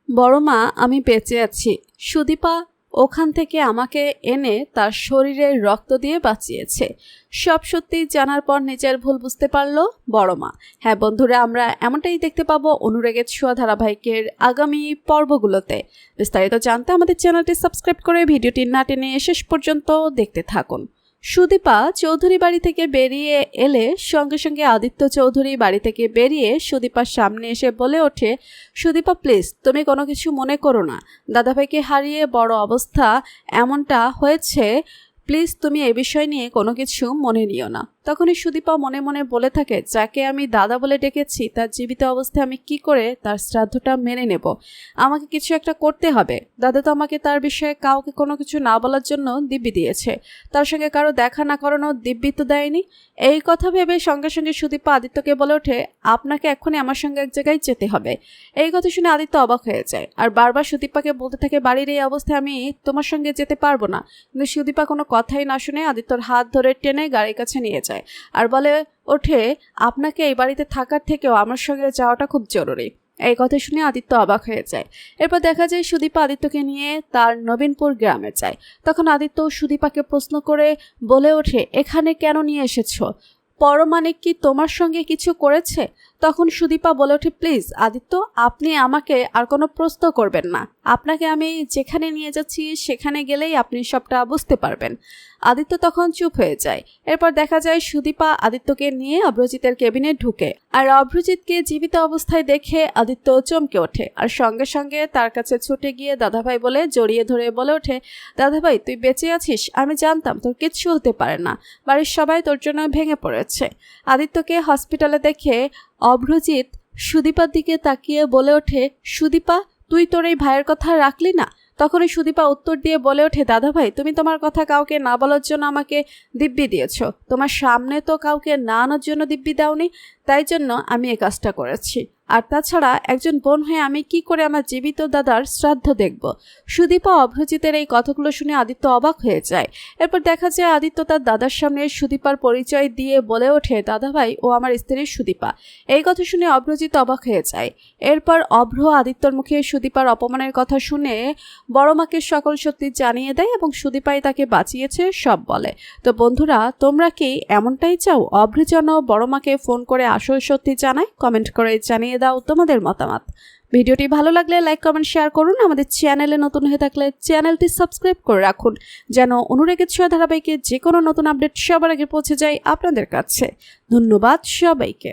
বড় মা, আমি বেঁচে আছি। সুদীপা ওখান থেকে আমাকে এনে তার শরীরের রক্ত দিয়ে বাঁচিয়েছে। সব সত্যি জানার পর নিজের ভুল বুঝতে পারল বড় মা। হ্যাঁ বন্ধুরা, আমরা এমনটাই দেখতে পাবো অনুরাগের ছোঁয়া ধারাবাহিকের আগামী পর্বগুলোতে। বিস্তারিত জানতে আমাদের চ্যানেলটি সাবস্ক্রাইব করে ভিডিওটি না টেনে শেষ পর্যন্ত দেখতে থাকুন। সুদীপা চৌধুরী বাড়ি থেকে বেরিয়ে এলে সঙ্গে সঙ্গে আদিত্য চৌধুরী বাড়ি থেকে বেরিয়ে সুদীপার সামনে এসে বলে ওঠে, সুদীপা প্লিজ তুমি কোনো কিছু মনে করো না, দাদাভাইকে হারিয়ে বড় অবস্থা এমনটা হয়েছে, প্লিজ তুমি এই বিষয় নিয়ে কোনো কিছু মনে নিও না। তখনই সুদীপা মনে মনে বলে থাকে, যাকে আমি দাদা বলে ডেকেছি তার জীবিত অবস্থায় আমি কি করে তার শ্রাদ্ধটা মেনে নেব? আমাকে কিছু একটা করতে হবে। দাদা তো আমাকে তার বিষয়ে কাউকে কোনো কিছু না বলার জন্য দিব্যি দিয়েছে, তার সঙ্গে কারো দেখা না করানো দিব্যি তো দেয়নি। এই কথা ভেবে সঙ্গে সঙ্গে সুদীপা আদিত্যকে বলে ওঠে, আপনাকে এখনই আমার সঙ্গে এক জায়গায় যেতে হবে। এই কথা শুনে আদিত্য অবাক হয়ে যায় আর বারবার সুদীপাকে বলতে থাকে, বাড়ির এই অবস্থায় আমি তোমার সঙ্গে যেতে পারবো না। কিন্তু সুদীপা কোনো কথাই না শুনে আদিত্যর হাত ধরে টেনে গাড়ির কাছে নিয়ে যায় আর বলে ওঠে, আপনাকে এই বাড়িতে থাকার থেকেও আমার সঙ্গে যাওয়াটা খুব জরুরি। এই কথা শুনে আদিত্য অবাক হয়ে যায়। এরপর দেখা যায় সুদীপা আদিত্যকে নিয়ে তার নবীনপুর গ্রামে যায়। তখন আদিত্য সুদীপাকে প্রশ্ন করে বলে ওঠে, এখানে কেন নিয়ে এসেছো? পরমাণিক কি তোমার সঙ্গে কিছু করেছে? তখন সুদীপা বলে ওঠে, প্লিজ আদিত্য, আপনি আমাকে আর কোনো প্রশ্ন করবেন না। আপনাকে আমি যেখানে নিয়ে যাচ্ছি সেখানে গেলেই আপনি সবটা বুঝতে পারবেন। আদিত্য তখন চুপ হয়ে যায়। এরপর দেখা যায় সুদীপা আদিত্যকে নিয়ে অভ্রজিতের কেবিনে ঢুকে আর অভ্রজিৎকে জীবিত অবস্থায় দেখে আদিত্য চমকে ওঠে আর সঙ্গে সঙ্গে তার কাছে ছুটে গিয়ে দাদাভাই বলে জড়িয়ে ধরে বলে ওঠে, দাদাভাই তুই বেঁচে আছিস, আমি জানতাম তোর কিচ্ছু হতে পারে না, বাড়ির সবাই তোর জন্য ভেঙে পড়েছে। আদিত্যকে হসপিটালে দেখে অভ্রজিৎ সুদীপার দিকে তাকিয়ে বলে ওঠে, সুদীপা তুই তোর এই ভাইয়ের কথা রাখলি না? তখনই সুদীপা উত্তর দিয়ে বলে ওঠে, দাদাভাই তুমি তোমার কথা কাউকে না বলার জন্য আমাকে দিব্যি দিয়েছ, তোমার সামনে তো কাউকে না আনার জন্য দিব্যি দাওনি, তাই জন্য আমি এই কাজটা করেছি। আর তাছাড়া একজন বোন হয়ে আমি কি করে আমার জীবিত দাদার শ্রাদ্ধ দেখব? সুদীপা অভ্রজিতের এই কথাগুলো শুনে আদিত্য অবাক হয়ে যায়। এরপর দেখা যায় আদিত্য তার দাদার সামনে সুদীপার পরিচয় দিয়ে বলে ওঠে, দাদাভাই ও আমার স্ত্রী সুদীপা। এই কথা শুনে অভ্রজিৎ অবাক হয়ে যায়। এরপর অভ্র আদিত্যর মুখে সুদীপার অপমানের কথা শুনে বড় মাকে সকল সত্যি জানিয়ে দেয় এবং সুদীপাই তাকে বাঁচিয়েছে সব বলে। তো বন্ধুরা, তোমরা কি এমনটাই চাও অভ্র যেন বড় মাকে ফোন করে আসল সত্যি জানায়? কমেন্ট করে জানিয়ে দাও তোমাদের মতামত। ভিডিওটি ভালো লাগলে লাইক কমেন্ট শেয়ার করুন। আমাদের চ্যানেলে নতুন হয়ে থাকলে চ্যানেলটি সাবস্ক্রাইব করে রাখুন যেন অনুরাগের ছোঁয়া ধারাবাহিকে যে কোনো নতুন আপডেট সবার আগে পৌঁছে যায় আপনাদের কাছে। ধন্যবাদ সবাইকে।